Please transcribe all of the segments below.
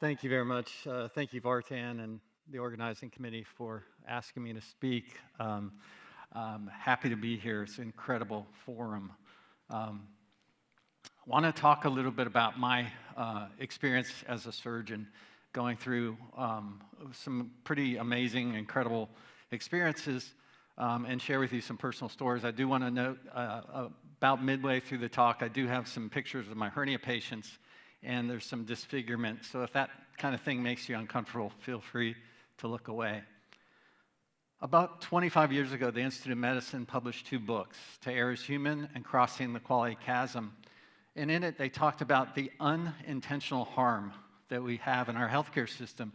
Thank you very much. Thank you, Vartan, and the organizing committee for asking me to speak. I'm happy to be here. It's an incredible forum. I want to talk a little bit about my experience as a surgeon, going through some pretty amazing, incredible experiences, and share with you some personal stories. I do want to note, about midway through the talk, I do have some pictures of my hernia patients, and there's some disfigurement. So if that kind of thing makes you uncomfortable, feel free to look away. About 25 years ago, the Institute of Medicine published 2 books, To Err is Human and Crossing the Quality Chasm. And in it, they talked about the unintentional harm that we have in our healthcare system.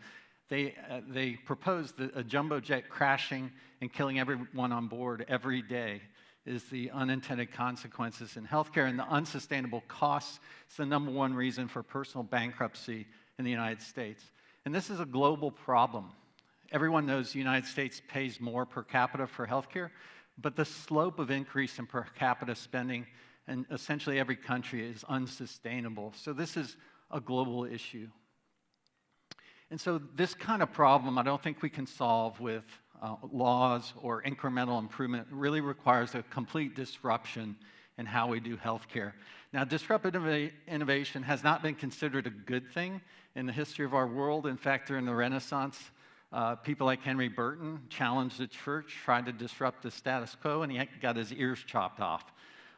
They proposed that a jumbo jet crashing and killing everyone on board every day is the unintended consequences in healthcare, and the unsustainable costs is the #1 reason for personal bankruptcy in the United States. And this is a global problem. Everyone knows the United States pays more per capita for healthcare, but the slope of increase in per capita spending in essentially every country is unsustainable. So this is a global issue. And so this kind of problem I don't think we can solve with laws or incremental improvement. It really requires a complete disruption in how we do healthcare. Now, disruptive innovation has not been considered a good thing in the history of our world. In fact, during the Renaissance, people like Henry Burton challenged the church, tried to disrupt the status quo, and he got his ears chopped off.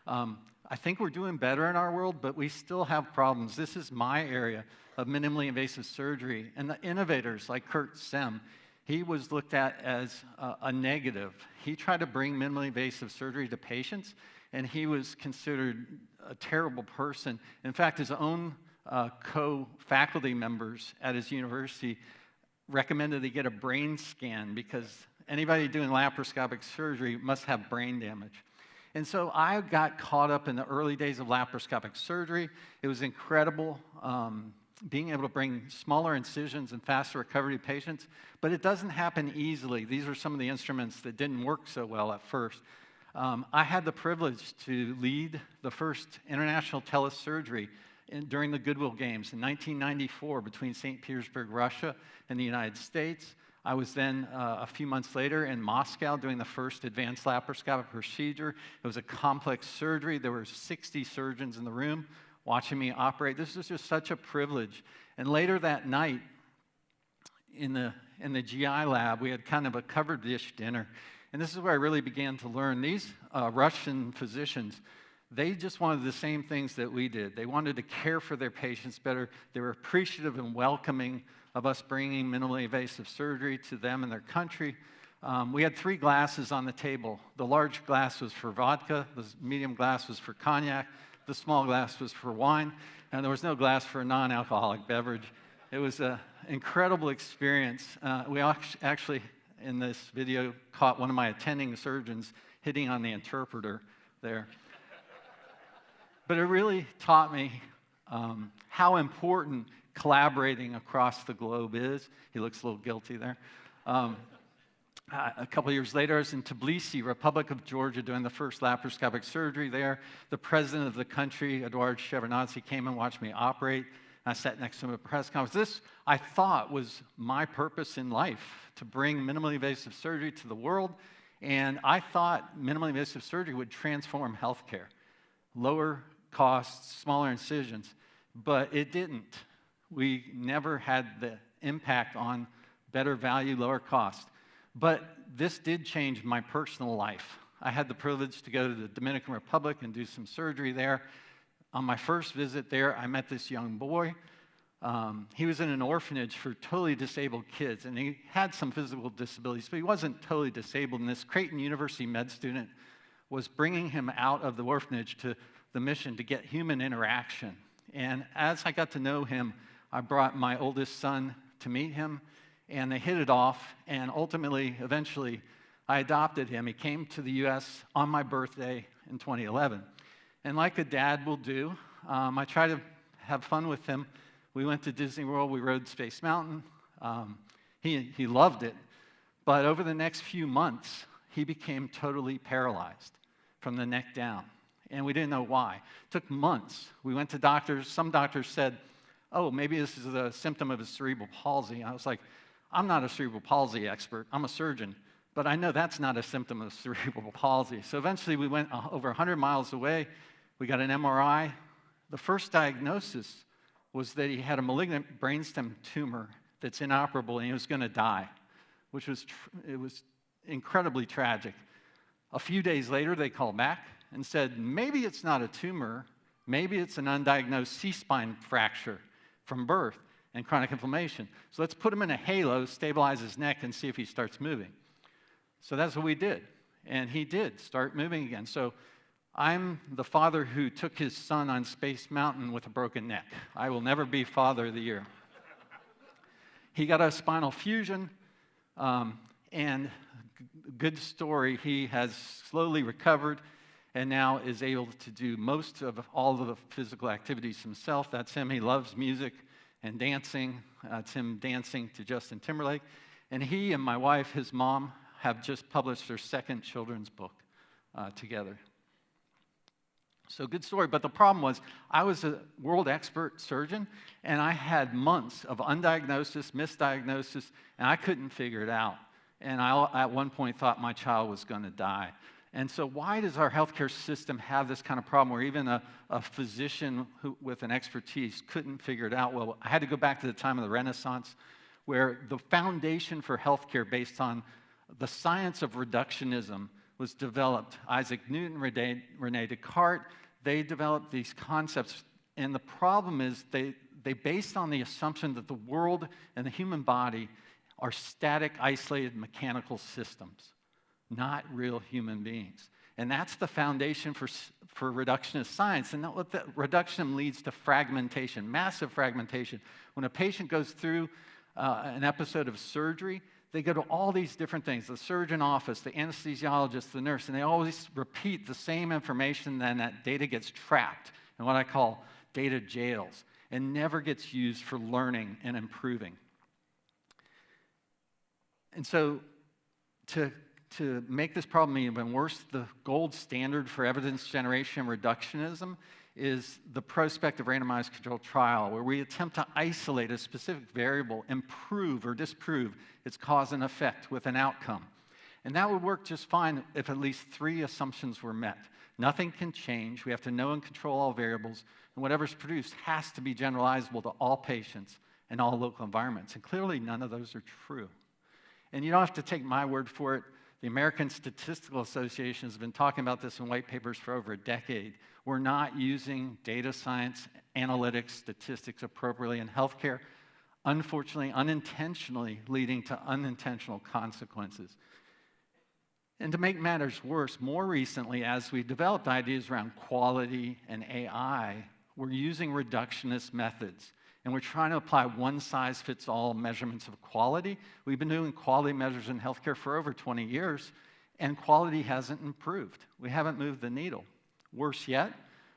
I think we're doing better in our world, but we still have problems. This is my area of minimally invasive surgery. And the innovators like Kurt Sem, he was looked at as a negative. He tried to bring minimally invasive surgery to patients, and he was considered a terrible person. In fact, his own co-faculty members at his university recommended they get a brain scan because anybody doing laparoscopic surgery must have brain damage. And so I got caught up in the early days of laparoscopic surgery. It was incredible being able to bring smaller incisions and faster recovery to patients, but it doesn't happen easily. These are some of the instruments that didn't work so well at first. I had the privilege to lead the first international telesurgery during the Goodwill Games in 1994 between St. Petersburg, Russia, and the United States. I was then, a few months later, in Moscow doing the first advanced laparoscopic procedure. It was a complex surgery. There were 60 surgeons in the room watching me operate. This was just such a privilege. And later that night, in the GI lab, we had kind of a covered dish dinner. And this is where I really began to learn. These Russian physicians, they just wanted the same things that we did. They wanted to care for their patients better. They were appreciative and welcoming of us bringing minimally invasive surgery to them and their country. We had 3 glasses on the table. The large glass was for vodka, the medium glass was for cognac, the small glass was for wine, and there was no glass for a non-alcoholic beverage. It was an incredible experience. We actually, in this video, caught one of my attending surgeons hitting on the interpreter there. But it really taught me how important collaborating across the globe is. He looks a little guilty there. A couple years later, I was in Tbilisi, Republic of Georgia, doing the first laparoscopic surgery there. The president of the country, Eduard Shevardnadze, came and watched me operate. I sat next to him at a press conference. This, I thought, was my purpose in life, to bring minimally invasive surgery to the world. And I thought minimally invasive surgery would transform healthcare. Lower costs, smaller incisions. But it didn't. We never had the impact on better value, lower cost. But this did change my personal life. I had the privilege to go to the Dominican Republic and do some surgery there. On my first visit there, I met this young boy. He was in an orphanage for totally disabled kids, and he had some physical disabilities, but he wasn't totally disabled. And this Creighton University med student was bringing him out of the orphanage to the mission to get human interaction. And as I got to know him, I brought my oldest son to meet him, and they hit it off, and ultimately, eventually, I adopted him. He came to the U.S. on my birthday in 2011. And like a dad will do, I try to have fun with him. We went to Disney World. We rode Space Mountain. He loved it. But over the next few months, he became totally paralyzed from the neck down. And we didn't know why. It took months. We went to doctors. Some doctors said, oh, maybe this is a symptom of a cerebral palsy. I was like, I'm not a cerebral palsy expert. I'm a surgeon. But I know that's not a symptom of cerebral palsy. So eventually we went over 100 miles away. We got an MRI. The first diagnosis was that he had a malignant brainstem tumor that's inoperable and he was going to die, which was, it was incredibly tragic. A few days later, they called back and said, maybe it's not a tumor, maybe it's an undiagnosed C-spine fracture from birth and chronic inflammation. So let's put him in a halo, stabilize his neck, and see if he starts moving. So that's what we did, and he did start moving again. So I'm the father who took his son on Space Mountain with a broken neck. I will never be Father of the Year. He got a spinal fusion, and good story, he has slowly recovered and now is able to do most of all of the physical activities himself. That's him. He loves music and dancing. It's him dancing to Justin Timberlake. And he and my wife, his mom, have just published their second children's book together. So good story, but the problem was I was a world expert surgeon, and I had months of undiagnosis, misdiagnosis, and I couldn't figure it out. And I, at one point, thought my child was going to die. And so why does our healthcare system have this kind of problem where even a physician with an expertise couldn't figure it out? Well, I had to go back to the time of the Renaissance, where the foundation for healthcare based on the science of reductionism was developed. Isaac Newton, Rene Descartes, they developed these concepts. And the problem is they based on the assumption that the world and the human body are static, isolated, mechanical systems, not real human beings. And that's the foundation for reductionist science. And what the reductionism leads to fragmentation, massive fragmentation. When a patient goes through an episode of surgery, they go to all these different things, the surgeon office, the anesthesiologist, the nurse, and they always repeat the same information, then that data gets trapped in what I call data jails and never gets used for learning and improving. And so to make this problem even worse, the gold standard for evidence generation and reductionism is the prospective randomized controlled trial, where we attempt to isolate a specific variable and prove or disprove its cause and effect with an outcome. And that would work just fine if at least 3 assumptions were met. Nothing can change. We have to know and control all variables, and whatever's produced has to be generalizable to all patients and all local environments. And clearly, none of those are true. And you don't have to take my word for it. The American Statistical Association has been talking about this in white papers for over a decade. We're not using data science, analytics, statistics appropriately in healthcare, unfortunately, unintentionally leading to unintentional consequences. And to make matters worse, more recently, as we developed ideas around quality and AI, we're using reductionist methods. And we're trying to apply one-size-fits-all measurements of quality. We've been doing quality measures in healthcare for over 20 years, and quality hasn't improved. We haven't moved the needle. Worse yet,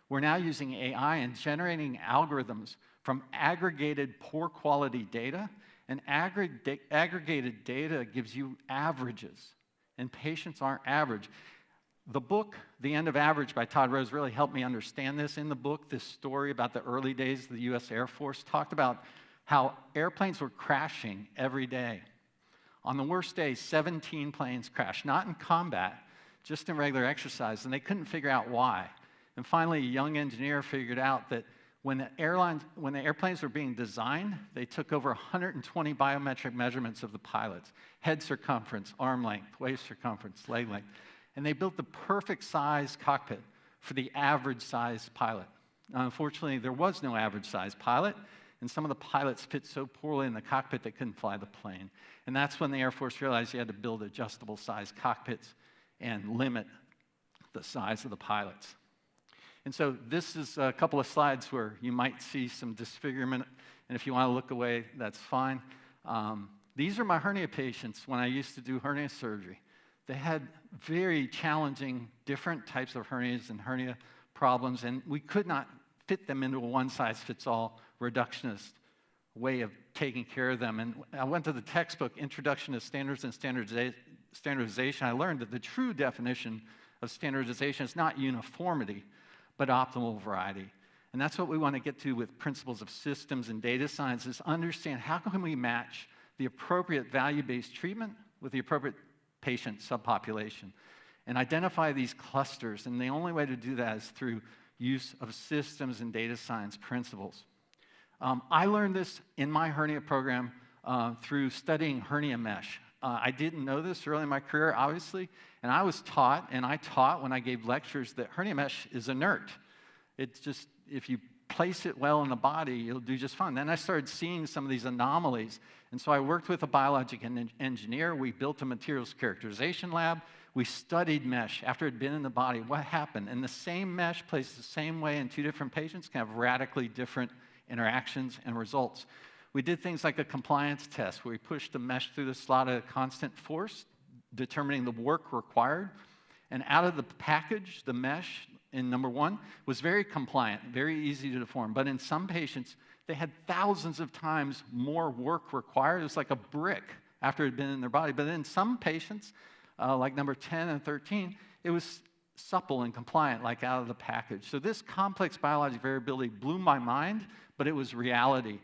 we're now using AI and generating algorithms from aggregated poor quality data, and aggregated data gives you averages, and patients aren't average. The book, The End of Average by Todd Rose, really helped me understand this. In the book, this story about the early days of the U.S. Air Force talked about how airplanes were crashing every day. On the worst day, 17 planes crashed, not in combat, just in regular exercise, and they couldn't figure out why. And finally, a young engineer figured out that when the airplanes were being designed, they took over 120 biometric measurements of the pilots: head circumference, arm length, waist circumference, leg length. And they built the perfect size cockpit for the average size pilot. Now, unfortunately, there was no average size pilot, and some of the pilots fit so poorly in the cockpit they couldn't fly the plane. And that's when the Air Force realized you had to build adjustable size cockpits and limit the size of the pilots. And so this is a couple of slides where you might see some disfigurement, and if you want to look away, that's fine. These are my hernia patients when I used to do hernia surgery. They had very challenging, different types of hernias and hernia problems, and we could not fit them into a one-size-fits-all reductionist way of taking care of them. And I went to the textbook, Introduction to Standards and Standardization. I learned that the true definition of standardization is not uniformity, but optimal variety. And that's what we want to get to with principles of systems and data science, is understand how can we match the appropriate value-based treatment with the appropriate patient subpopulation and identify these clusters. And the only way to do that is through use of systems and data science principles. I learned this in my hernia program through studying hernia mesh. I didn't know this early in my career, obviously, and I was taught, and I taught when I gave lectures, that hernia mesh is inert. It's just, if you place it well in the body, you'll do just fine. Then I started seeing some of these anomalies, and so I worked with a biologic engineer. We built a materials characterization lab. We studied mesh after it had been in the body. What happened? And the same mesh placed the same way in two different patients can have radically different interactions and results. We did things like a compliance test where we pushed the mesh through the slot at a constant force, determining the work required. And out of the package, the mesh in number one was very compliant, very easy to deform. But in some patients, they had thousands of times more work required. It was like a brick after it had been in their body. But in some patients, like number 10 and 13, it was supple and compliant, like out of the package. So this complex biologic variability blew my mind, but it was reality.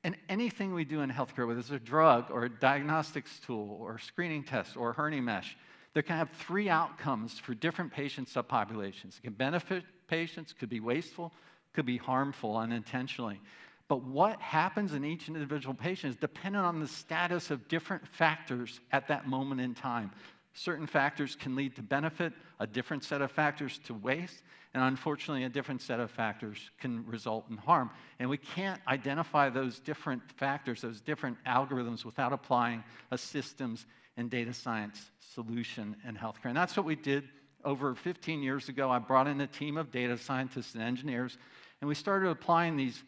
And anything we do in healthcare, whether it's a drug or a diagnostics tool or a screening test or a hernia mesh, there can have three outcomes for different patient subpopulations. It can benefit patients, could be wasteful, could be harmful unintentionally. But what happens in each individual patient is dependent on the status of different factors at that moment in time. Certain factors can lead to benefit, a different set of factors to waste, and unfortunately a different set of factors can result in harm. And we can't identify those different factors, those different algorithms, without applying a systems and data science solution in healthcare. And that's what we did over 15 years ago. I brought in a team of data scientists and engineers, and we started applying these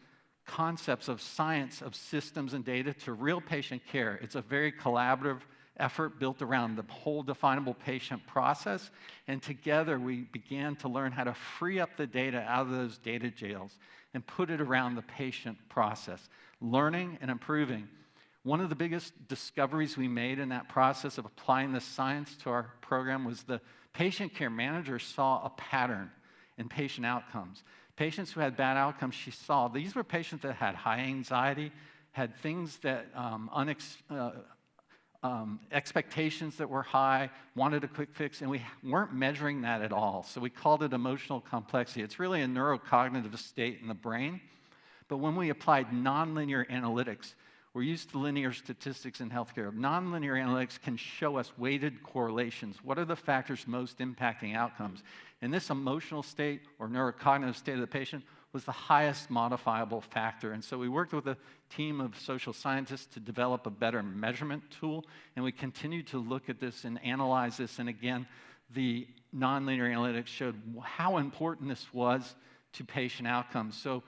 concepts of science, of systems and data to real patient care. It's a very collaborative effort built around the whole definable patient process, and together we began to learn how to free up the data out of those data jails and put it around the patient process, learning and improving. One of the biggest discoveries we made in that process of applying the science to our program was the patient care manager saw a pattern in patient outcomes. Patients who had bad outcomes, she saw these were patients that had high anxiety, had things that expectations that were high, wanted a quick fix, and we weren't measuring that at all. So we called it emotional complexity. It's really a neurocognitive state in the brain. But when we applied nonlinear analytics, we're used to linear statistics in healthcare. Nonlinear analytics can show us weighted correlations. What are the factors most impacting outcomes? And this emotional state or neurocognitive state of the patient was the highest modifiable factor. And so we worked with a team of social scientists to develop a better measurement tool, and we continued to look at this and analyze this. And again, the nonlinear analytics showed how important this was to patient outcomes. So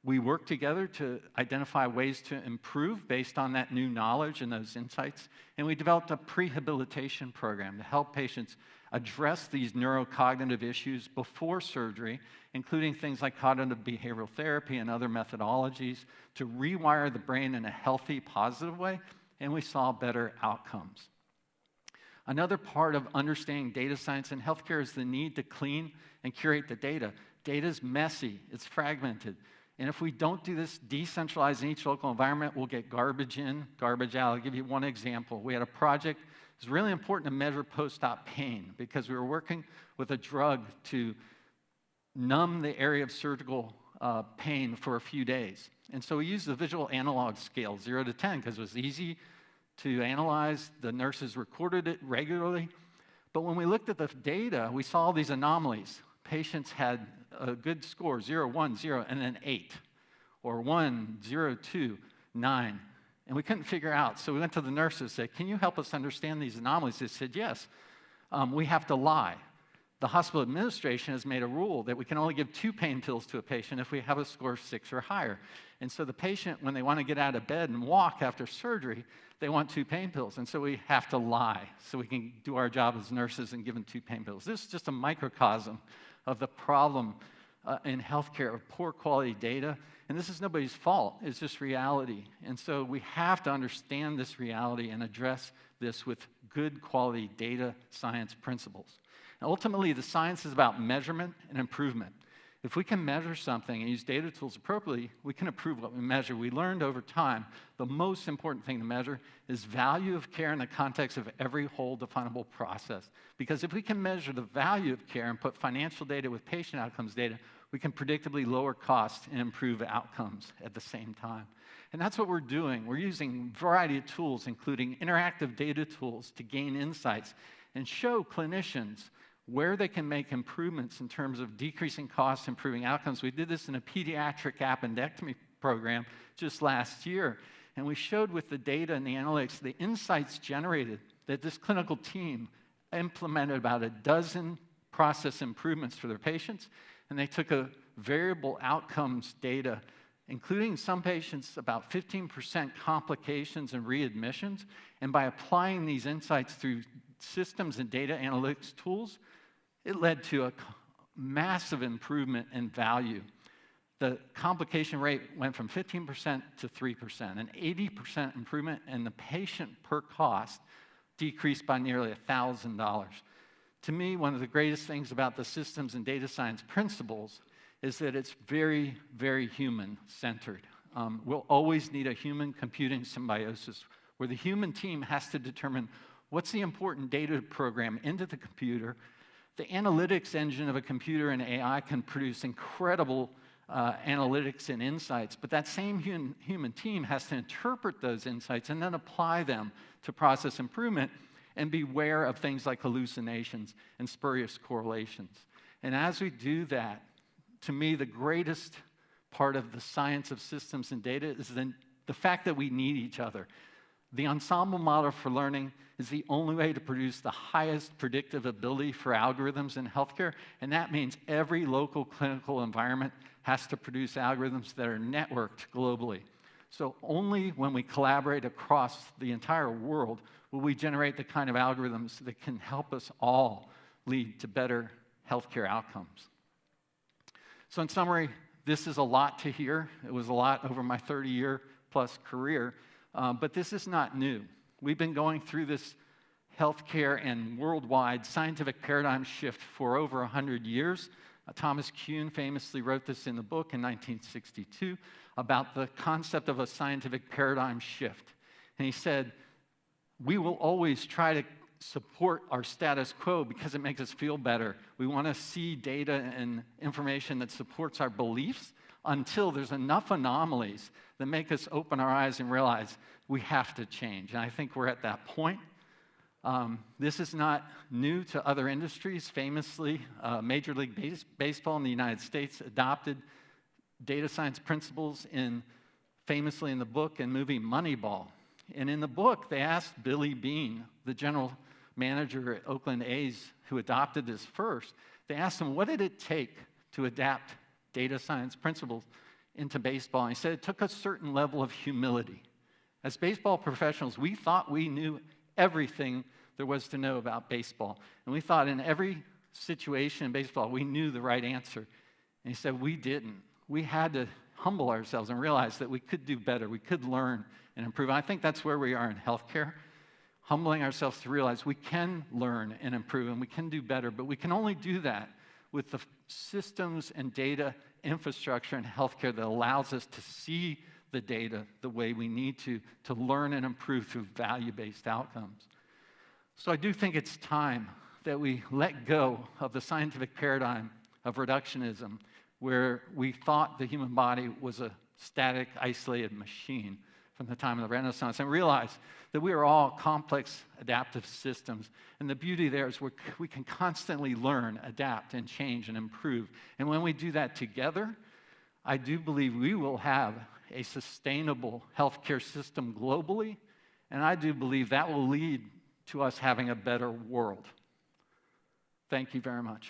we worked together to identify ways to improve based on that new knowledge and those insights, and we developed a prehabilitation program to help patients address these neurocognitive issues before surgery, including things like cognitive behavioral therapy and other methodologies to rewire the brain in a healthy, positive way, and we saw better outcomes. Another part of understanding data science in healthcare is the need to clean and curate the data. Data is messy, it's fragmented, and if we don't do this decentralized in each local environment, we'll get garbage in, garbage out. I'll give you one example. We had a project. It's really important to measure post-op pain because we were working with a drug to numb the area of surgical pain for a few days. And so we used the visual analog scale, 0 to 10, because it was easy to analyze. The nurses recorded it regularly. But when we looked at the data, we saw these anomalies. Patients had a good score, 0, 1, 0, and then 8, or 1, 0, 2, 9. And we couldn't figure out. So we went to the nurses and said, can you help us understand these anomalies? They said, yes, we have to lie. The hospital administration has made a rule that we can only give 2 pain pills to a patient if we have a score of 6 or higher. And so the patient, when they want to get out of bed and walk after surgery, they want 2 pain pills. And so we have to lie so we can do our job as nurses and give them 2 pain pills. This is just a microcosm of the problem in healthcare of poor quality data. And this is nobody's fault. It's just reality. And so we have to understand this reality and address this with good quality data science principles. And ultimately, the science is about measurement and improvement. If we can measure something and use data tools appropriately, we can improve what we measure. We learned over time the most important thing to measure is value of care in the context of every whole definable process. Because if we can measure the value of care and put financial data with patient outcomes data, we can predictably lower costs and improve outcomes at the same time. And that's what we're doing. We're using a variety of tools, including interactive data tools, to gain insights and show clinicians where they can make improvements in terms of decreasing costs, improving outcomes. We did this in a pediatric appendectomy program just last year, and we showed with the data and the analytics, the insights generated, that this clinical team implemented about a dozen process improvements for their patients, and they took a variable outcomes data, including some patients about 15% complications and readmissions, and by applying these insights through systems and data analytics tools, it led to a massive improvement in value. The complication rate went from 15% to 3%, an 80% improvement, and the patient per cost decreased by nearly $1,000. To me, one of the greatest things about the systems and data science principles is that it's very, very human-centered. We'll always need a human-computing symbiosis where the human team has to determine what's the important data to program into the computer. The analytics engine of a computer and AI can produce incredible analytics and insights, but that same human team has to interpret those insights and then apply them to process improvement and be aware of things like hallucinations and spurious correlations. And as we do that, to me, the greatest part of the science of systems and data is the fact that we need each other. The ensemble model for learning is the only way to produce the highest predictive ability for algorithms in healthcare, and that means every local clinical environment has to produce algorithms that are networked globally. So only when we collaborate across the entire world will we generate the kind of algorithms that can help us all lead to better healthcare outcomes. So in summary, this is a lot to hear. It was a lot over my 30-year-plus career, but this is not new. We've been going through this healthcare and worldwide scientific paradigm shift for over 100 years. Thomas Kuhn famously wrote this in the book in 1962 about the concept of a scientific paradigm shift. And he said, we will always try to support our status quo because it makes us feel better. We want to see data and information that supports our beliefs until there's enough anomalies that make us open our eyes and realize we have to change. And I think we're at that point. This is not new to other industries. Famously, Major League Baseball in the United States adopted data science principles famously in the book and movie Moneyball. And in the book, they asked Billy Beane, the general manager at Oakland A's who adopted this first, they asked him, what did it take to adapt data science principles into baseball? And he said it took a certain level of humility. As baseball professionals, we thought we knew everything there was to know about baseball. And we thought in every situation in baseball, we knew the right answer. And he said, we didn't. We had to humble ourselves and realize that we could do better. We could learn and improve. I think that's where we are in healthcare, humbling ourselves to realize we can learn and improve and we can do better, but we can only do that with the systems and data infrastructure in healthcare that allows us to see the data the way we need to learn and improve through value-based outcomes. So I do think it's time that we let go of the scientific paradigm of reductionism, where we thought the human body was a static, isolated machine from the time of the Renaissance, and realize that we are all complex adaptive systems. And the beauty there is we can constantly learn, adapt, and change and improve. And when we do that together, I do believe we will have a sustainable healthcare system globally, and I do believe that will lead to us having a better world. Thank you very much.